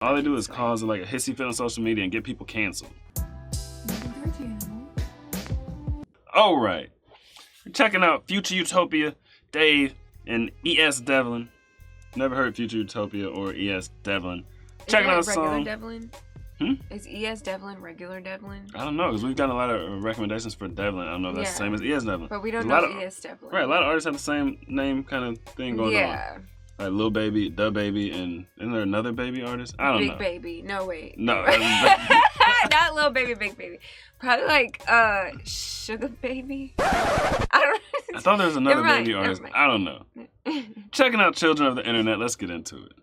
All they do is cause like a hissy fit on social media and get people canceled. All right. We're checking out Future Utopia, Dave, and E.S. Devlin. Never heard Future Utopia or E.S. Devlin. Checking out a song. Devlin? Is E.S. Devlin regular Devlin? I don't know, because we've gotten a lot of recommendations for Devlin. I don't know if that's the same as E.S. Devlin. But we don't know E.S. Devlin. Right, a lot of artists have the same name kind of thing going on. Yeah. Like Lil Baby, Da Baby, and isn't there another baby artist? I don't know. Big Baby. No, wait. No. Not Lil Baby, Big Baby. Probably like Sugar Baby. I don't know. I thought there was another baby artist. I don't know. Checking out Children of the Internet. Let's get into it.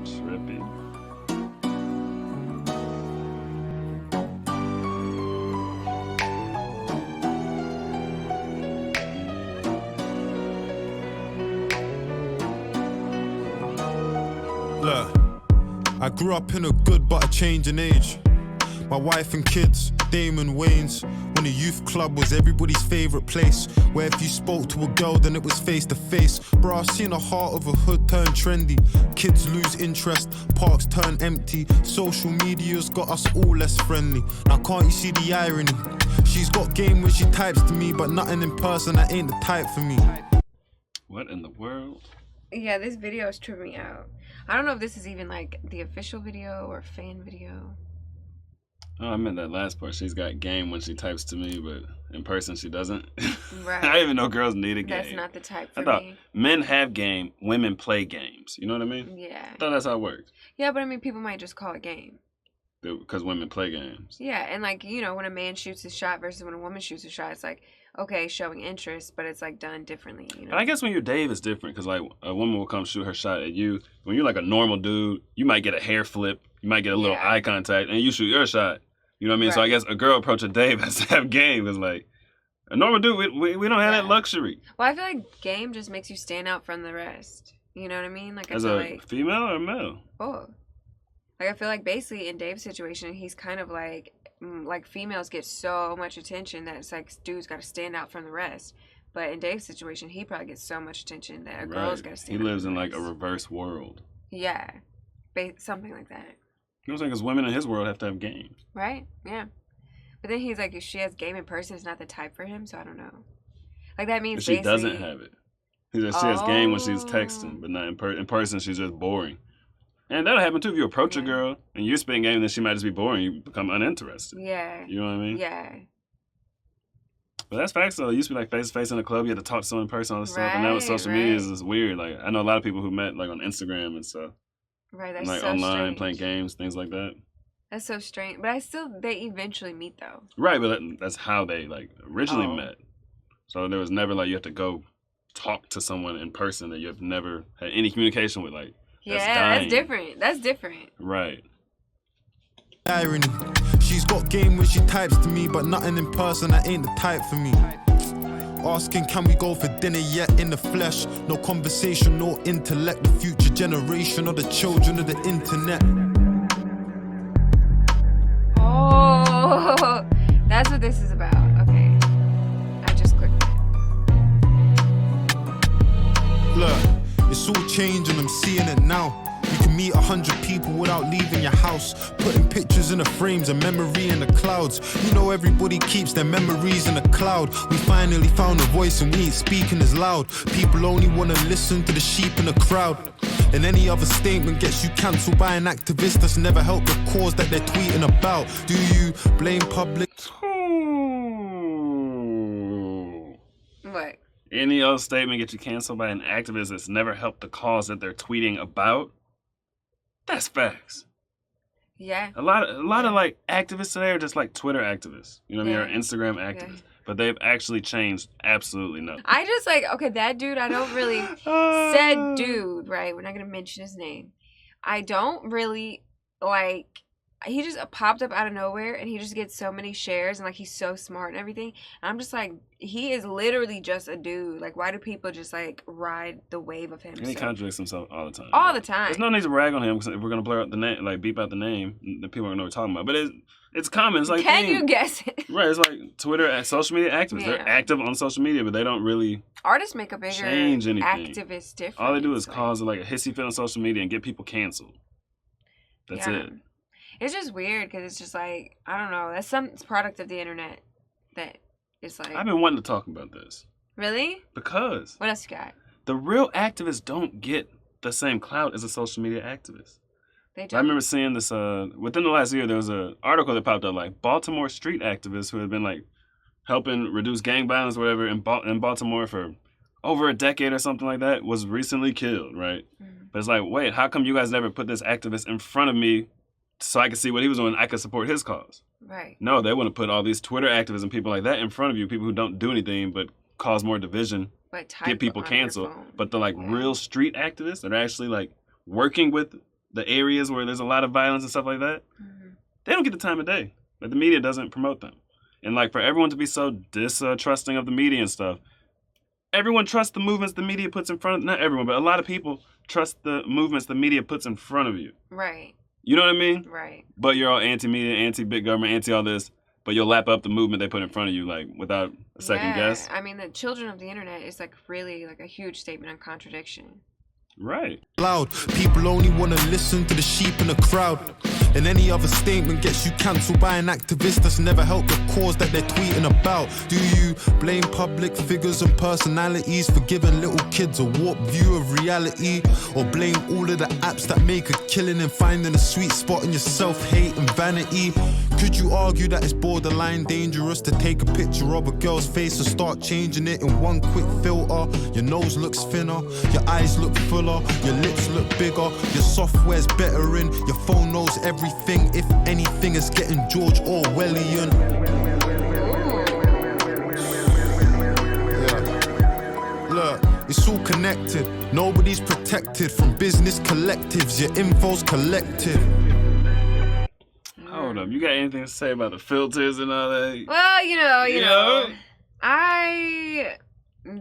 Trippy. Look, I grew up in a good but a changing age. My wife and kids, Damon Wayne's. When the youth club was everybody's favourite place, where if you spoke to a girl then it was face to face. Bro, I've seen the heart of a hood turn trendy. Kids lose interest, parks turn empty. Social media's got us all less friendly. Now can't you see the irony? She's got game when she types to me, but nothing in person, that ain't the type for me. What in the world? Yeah, this video is tripping me out. I don't know if this is even like the official video or fan video. Oh, I meant that last part. She's got game when she types to me, but in person she doesn't. Right. I didn't even know girls need a game. That's not the type for I thought me. men have game, women play games. You know what I mean? Yeah. I thought that's how it works. Yeah, but I mean, people might just call it game. Because women play games. Yeah, and like, you know, when a man shoots his shot versus when a woman shoots a shot, it's like, okay, showing interest, but it's like done differently, you know? But I guess when you're Dave, it's different because like a woman will come shoot her shot at you. When you're like a normal dude, you might get a hair flip, you might get a little eye contact, and you shoot your shot. You know what I mean? Right. So I guess a girl approaching Dave has to have game. It's like a normal dude, we don't have that luxury. Well, I feel like game just makes you stand out from the rest. You know what I mean? Like, as a female or male? Both. Like, I feel like basically in Dave's situation, he's kind of like females get so much attention that it's like dudes got to stand out from the rest. But in Dave's situation, he probably gets so much attention that a girl's got to stand out. He lives in like a reverse world. Yeah. Something like that. You know what I'm saying? Because women in his world have to have game. Right? Yeah. But then he's like, if she has game in person, it's not the type for him, so I don't know. Like, that means she doesn't have it. He said she has game when she's texting, but not in person, she's just boring. And that'll happen too if you approach a girl and you're spitting game, then she might just be boring. You become uninterested. Yeah. You know what I mean? Yeah. But that's facts though. It used to be like face to face in a club. You had to talk to someone in person, all this stuff. And now with social media, it's just weird. Like I know a lot of people who met like on Instagram and stuff. Right. That's like so online strange. Playing games, things like that. That's so strange. But they eventually meet though. Right, but that's how they like originally met. So there was never like you have to go talk to someone in person that you have never had any communication with. Like. That's different. That's different. Right. Irony. She's got game when she types to me, but nothing in person, that ain't the type for me. Asking, can we go for dinner yet in the flesh? No conversation, no intellect. The future generation of the children of the internet. Oh, that's what this is about. Okay. I just clicked it. Look. It's all changing, I'm seeing it now. You can meet 100 people without leaving your house. Putting pictures in the frames, a memory in the clouds. You know everybody keeps their memories in the cloud. We finally found a voice and we ain't speaking as loud. People only want to listen to the sheep in the crowd. And any other statement gets you cancelled by an activist that's never helped the cause that they're tweeting about. Do you blame public? What? Any other statement get you canceled by an activist that's never helped the cause that they're tweeting about? That's facts. Yeah. A lot of like activists today are just like Twitter activists. You know what I mean? Or Instagram activists. But they've actually changed absolutely nothing. I just like, okay, that dude, I don't really, said dude, right? We're not going to mention his name. I don't really like, he just popped up out of nowhere, and he just gets so many shares, and like he's so smart and everything. And I'm just like, he is literally just a dude. Like, why do people just like ride the wave of him? And he contradicts himself all the time. All the time. There's no need to rag on him because if we're gonna blur out the name, like beep out the name, the people are gonna know what we're talking about. But it's common. It's like, can you guess it? Right. It's like Twitter, social media activists. Yeah. They're active on social media, but they don't really artists make a bigger change anything. Activist difference. All they do is cause like a hissy fit on social media and get people canceled. That's it. It's just weird because it's just like, I don't know. That's some product of the internet that is like. I've been wanting to talk about this. Really? Because. What else you got? The real activists don't get the same clout as a social media activist. They don't. I remember seeing this, within the last year, there was an article that popped up, like Baltimore street activists who had been like helping reduce gang violence or whatever in Baltimore for over a decade or something like that was recently killed, right? Mm-hmm. But it's like, wait, how come you guys never put this activist in front of me so I could see what he was doing and I could support his cause? Right. No, they want to put all these Twitter activists and people like that in front of you, people who don't do anything but cause more division, get people canceled. But the like real street activists that are actually like working with the areas where there's a lot of violence and stuff like that, they don't get the time of day. Like the media doesn't promote them. And like for everyone to be so distrusting of the media and stuff, everyone trusts the movements the media puts in front of, not everyone, but a lot of people trust the movements the media puts in front of you. Right. You know what I mean? Right. But you're all anti-media, anti-big government, anti all this, but you'll lap up the movement they put in front of you, like, without a second guess. I mean, the children of the internet is, like, really, like, a huge statement on contradiction. Right. Loud. People only want to listen to the sheep in the crowd. And any other statement gets you cancelled by an activist that's never helped the cause that they're tweeting about. Do you blame public figures and personalities for giving little kids a warped view of reality? Or blame all of the apps that make a killing and finding a sweet spot in your self-hate and vanity? Could you argue that it's borderline dangerous to take a picture of a girl's face and start changing it in one quick filter? Your nose looks thinner, your eyes look fuller, your lips look bigger, your software's better in, your phone knows everything. If anything is getting George Orwellian. Yeah. Look, it's all connected. Nobody's protected from business collectives. Your info's collective. Hold up, you got anything to say about the filters and all that? Well, you know,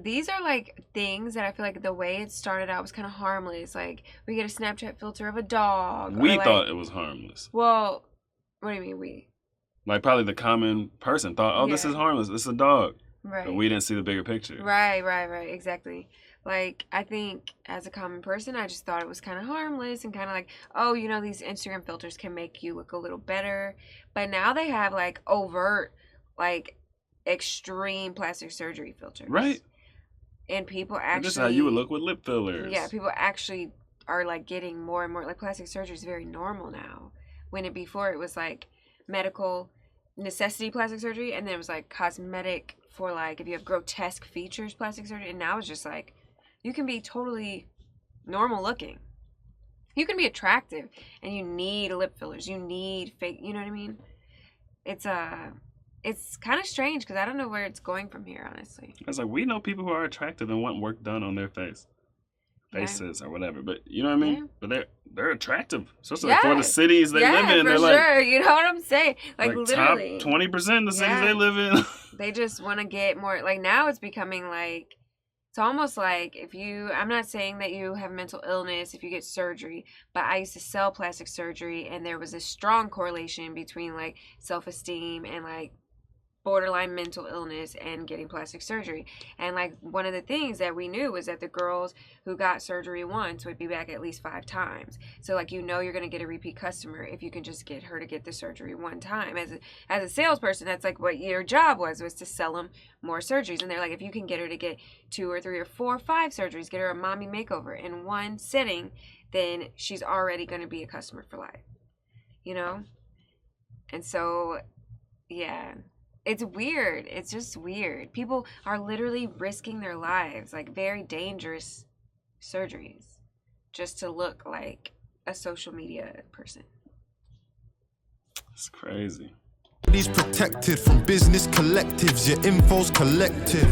these are like things that I feel like the way it started out was kind of harmless. Like, we get a Snapchat filter of a dog. We thought it was harmless. Well, what do you mean we? Like, probably the common person thought, this is harmless. It's a dog. Right. But we didn't see the bigger picture. Right. Exactly. Like, I think as a common person, I just thought it was kind of harmless and kind of like, oh, you know, these Instagram filters can make you look a little better. But now they have, like, overt, like, extreme plastic surgery filters. Right. And people actually... This is how you would look with lip fillers. Yeah, people actually are, like, getting more and more... Like, plastic surgery is very normal now. When before it was, like, medical necessity plastic surgery, and then it was, like, cosmetic for, like, if you have grotesque features plastic surgery. And now it's just, like, you can be totally normal looking. You can be attractive, and you need lip fillers. You need fake... You know what I mean? It's kind of strange because I don't know where it's going from here, honestly. It's like, we know people who are attractive and want work done on their faces or whatever. But you know what I mean? Yeah. But they're attractive. Especially like for the cities they live in. Yeah, for they're sure. You know what I'm saying? Like literally. Top 20% of the cities they live in. They just want to get more. Like now it's becoming like, it's almost like I'm not saying that you have mental illness if you get surgery, but I used to sell plastic surgery and there was a strong correlation between like self-esteem and like borderline mental illness and getting plastic surgery. And like one of the things that we knew was that the girls who got surgery once would be back at least 5 times. So like, you know, you're going to get a repeat customer if you can just get her to get the surgery one time. As a salesperson, that's like what your job was to sell them more surgeries. And they're like, if you can get her to get 2 or 3 or 4 or 5 surgeries, get her a mommy makeover in one sitting, then she's already going to be a customer for life, you know? And so, yeah. It's weird. It's just weird. People are literally risking their lives, like very dangerous surgeries, just to look like a social media person. It's crazy. Nobody's protected from business collectives. Your info's collective.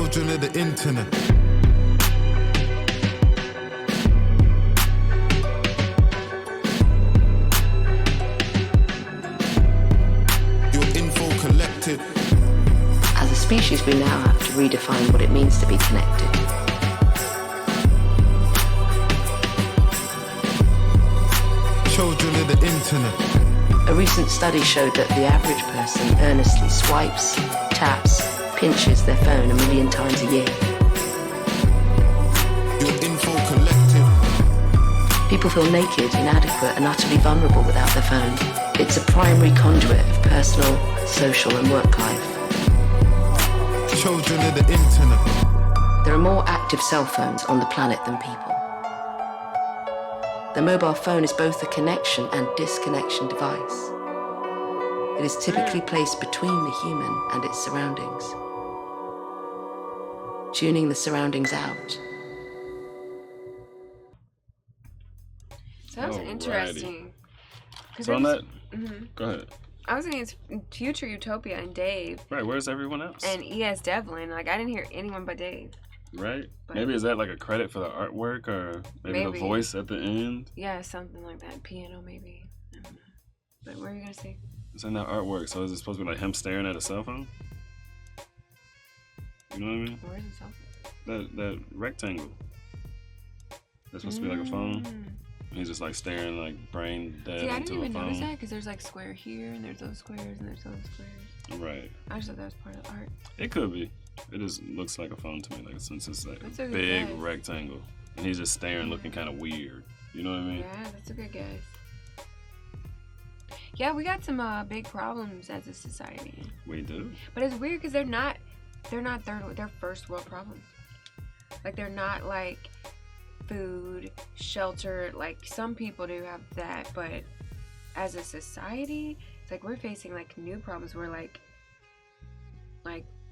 Children of the internet. Your info collected. As a species, we now have to redefine what it means to be connected. Children of the internet. A recent study showed that the average person earnestly swipes, taps, pinches their phone 1 million times a year. Your info collected. People feel naked, inadequate, and utterly vulnerable without their phone. It's a primary conduit of personal, social, and work life. Children of the internet. There are more active cell phones on the planet than people. The mobile phone is both a connection and disconnection device. It is typically placed between the human and its surroundings, tuning the surroundings out. So that was Alrighty. interesting. 'Cause So on there's- that, go ahead. I was thinking it's Future Utopia and Dave Right, where's everyone else? and E.S. Devlin. Like, I didn't hear anyone but Dave. Right? But- Maybe is that like a credit for the artwork or maybe the Maybe. voice at the end? Yeah, something like that. Piano, maybe. I don't know. But what were you going to say? It's in that artwork, so is it supposed to be like him staring at a cell phone? You know what I mean? Where's it something? That rectangle. That's supposed to be like a phone. And he's just like staring like brain dead See, I into didn't a even phone. notice that because there's like square here and there's those squares and there's those squares. Right. I just thought that was part of the art. It could be. It just looks like a phone to me, like since it's like That's a a good big guess. rectangle. And he's just staring, looking kind of weird. You know what I mean? Yeah, that's a good guess. Yeah, we got some big problems as a society. We do. But it's weird because they're not they're first world problems. Like, they're not like food, shelter. Like, some people do have that, but as a society, it's like we're facing like new problems where like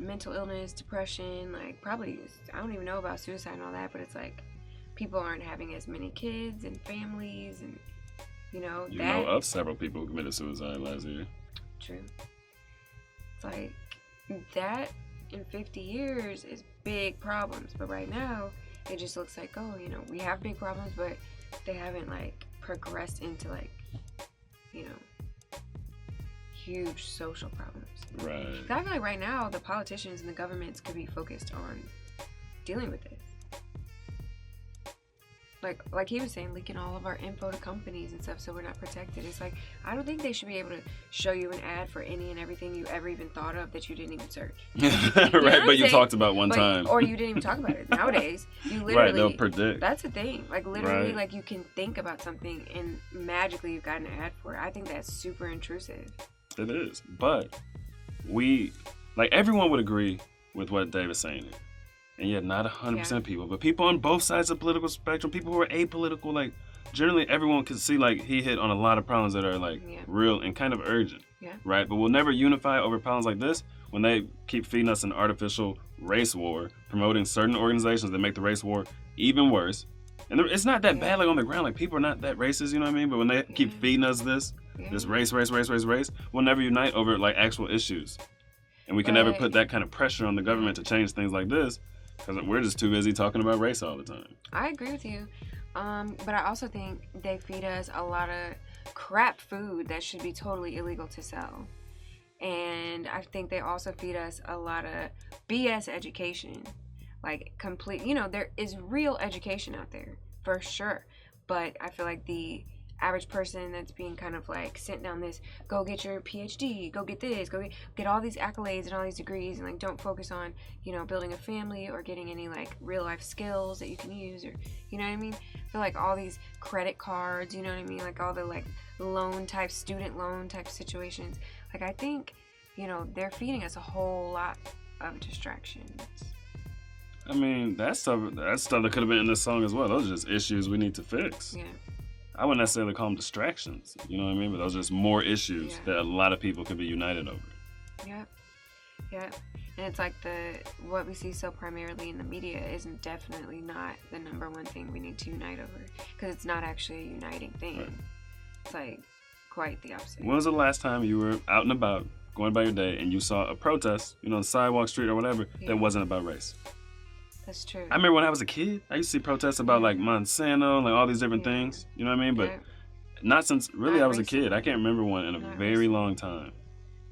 mental illness, depression, like probably, I don't even know about suicide and all that, but it's like people aren't having as many kids and families, and you know of several people who committed suicide last year. True. It's like that in 50 years is big problems, but right now it just looks like, oh, you know, we have big problems, but they haven't like progressed into like, you know, huge social problems. Right. I feel like right now the politicians and the governments could be focused on dealing with this. Like he was saying, leaking all of our info to companies and stuff so we're not protected. It's like, I don't think they should be able to show you an ad for any and everything you ever even thought of that you didn't even search. Right, what I'm but you saying? talked about one time. Or you didn't even talk about it. Nowadays, you literally... Right, they'll predict. That's the thing. Like, literally, Right. like, you can think about something and magically you've got an ad for it. I think that's super intrusive. It is. But everyone would agree with what Dave is saying here. And yet not 100% people, but people on both sides of the political spectrum, people who are apolitical, like generally everyone can see like he hit on a lot of problems that are like real and kind of urgent, right? But we'll never unify over problems like this when they keep feeding us an artificial race war, promoting certain organizations that make the race war even worse. And it's not that bad like on the ground, like people are not that racist, you know what I mean? But when they keep feeding us this race, we'll never unite over like actual issues. And we can never put that kind of pressure on the government to change things like this. Because we're just too busy talking about race all the time. I agree with you. But I also think they feed us a lot of crap food that should be totally illegal to sell. And I think they also feed us a lot of BS education. Like, complete, you know, there is real education out there, for sure. But I feel like the average person that's being kind of like sent down this, go get your PhD, go get this, go get all these accolades and all these degrees, and like don't focus on, you know, building a family or getting any like real life skills that you can use, or you know what I mean? I feel like all these credit cards, you know what I mean, like all the like student loan type situations, like I think, you know, they're feeding us a whole lot of distractions. I mean, that stuff that could have been in this song as well. Those are just issues we need to fix. Yeah. I wouldn't necessarily call them distractions, you know what I mean? But those are just more issues that a lot of people could be united over. Yeah. And it's like what we see so primarily in the media isn't definitely not the number one thing we need to unite over, because it's not actually a uniting thing. Right. It's like quite the opposite. When was the last time you were out and about going about your day, and you saw a protest, on the sidewalk, street, or whatever, that wasn't about race. That's true. I remember when I was a kid, I used to see protests about like Monsanto, like all these different things. You know what I mean? But not since really I was a kid. I can't remember one in a very long time.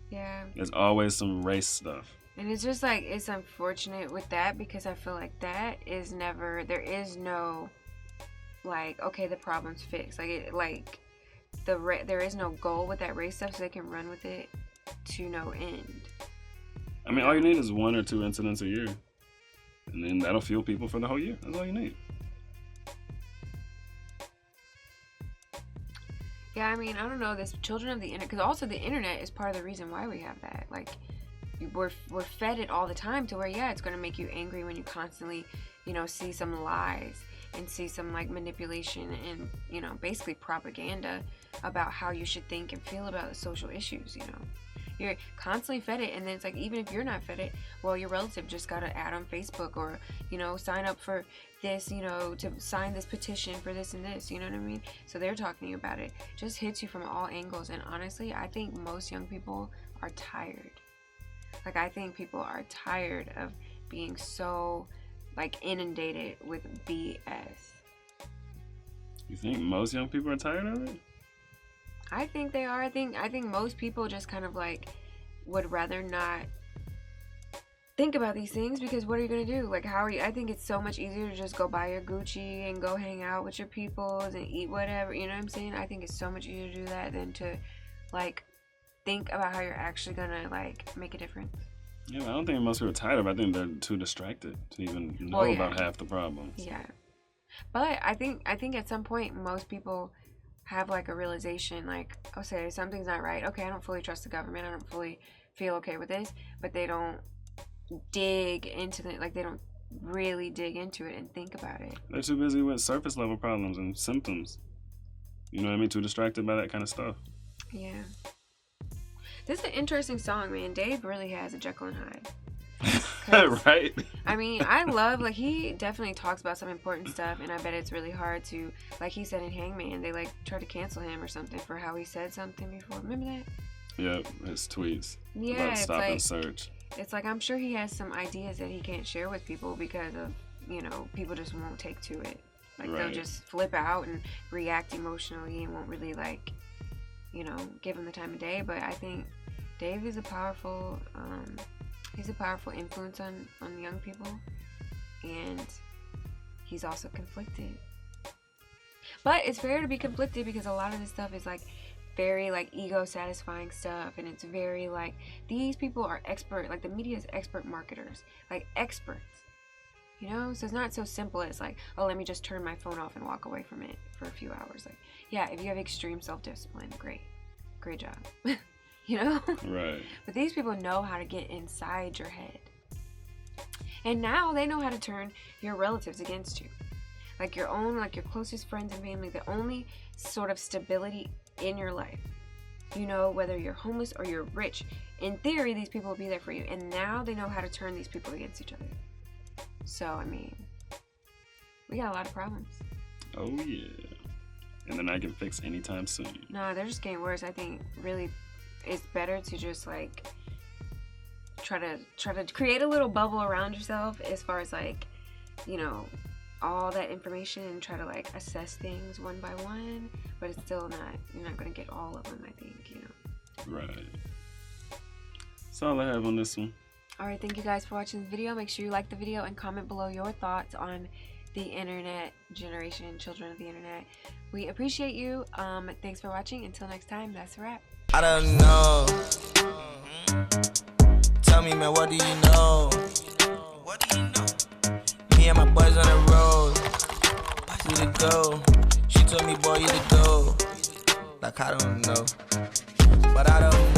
Yeah. There's always some race stuff. And it's just like, it's unfortunate with that because I feel like that is never, there is no, like, okay, the problem's fixed. Like, there is no goal with that race stuff, so they can run with it to no end. I mean, all you need is 1 or 2 incidents a year. And then that'll fuel people for the whole year. That's all you need. Yeah, I mean, I don't know, this children of the internet, because also the internet is part of the reason why we have that. Like, we're fed it all the time to where, it's going to make you angry when you constantly, see some lies and see some, like, manipulation and, basically propaganda about how you should think and feel about the social issues, You're constantly fed it, and then it's like, even if you're not fed it, well, your relative just got an ad on Facebook or, sign up for this, to sign this petition for this and this, you know what I mean? So they're talking about it. Just hits you from all angles, and honestly, I think most young people are tired. Like, I think people are tired of being so, like, inundated with BS. You think most young people are tired of it? I think they are. I think most people just kind of like would rather not think about these things because what are you gonna do? Like, how are you? I think it's so much easier to just go buy your Gucci and go hang out with your peoples and eat whatever. You know what I'm saying? I think it's so much easier to do that than to like think about how you're actually gonna like make a difference. Yeah, but I don't think most people are tired of it. I think they're too distracted to even know about half the problems. Yeah, but I think at some point most people have like a realization, like, okay, something's not right. Okay, I don't fully trust the government. I don't fully feel okay with this, but they don't dig into it. Like, they don't really dig into it and think about it. They're too busy with surface level problems and symptoms. You know what I mean? Too distracted by that kind of stuff. Yeah. This is an interesting song, man. Dave really has a Jekyll and Hyde. Right? I mean, I love, like, he definitely talks about some important stuff, and I bet it's really hard to, like he said in Hangman, they, like, tried to cancel him or something for how he said something before. Remember that? Yep, his tweets. Yeah, about it's stop like, and search. It's like, I'm sure he has some ideas that he can't share with people because of, people just won't take to it. Like, right. They'll just flip out and react emotionally and won't really, like, give him the time of day. But I think Dave is a powerful, influence on young people, and he's also conflicted. But it's fair to be conflicted because a lot of this stuff is like very like ego satisfying stuff, and it's very like these people are expert, like the media is expert marketers, like experts, so it's not so simple as like, oh, let me just turn my phone off and walk away from it for a few hours. Like, yeah, if you have extreme self-discipline, great job. Right. But these people know how to get inside your head. And now they know how to turn your relatives against you. Like your own, like your closest friends and family, the only sort of stability in your life. Whether you're homeless or you're rich. In theory, these people will be there for you. And now they know how to turn these people against each other. So, I mean, we got a lot of problems. Oh, yeah. And they're not getting fixed anytime soon. No, they're just getting worse. I think really it's better to just like try to create a little bubble around yourself as far as like, all that information and try to like assess things one by one, but it's still you're not going to get all of them, I think, Right. That's all I have on this one. All right, thank you guys for watching the video. Make sure you like the video and comment below your thoughts on the internet generation, children of the internet. We appreciate you. Thanks for watching. Until next time, that's a wrap. I don't know. Tell me, man, what do you know? What do you know? Me and my boys on the road. We to go. She told me, boy, you to go. Like, I don't know. But I don't know.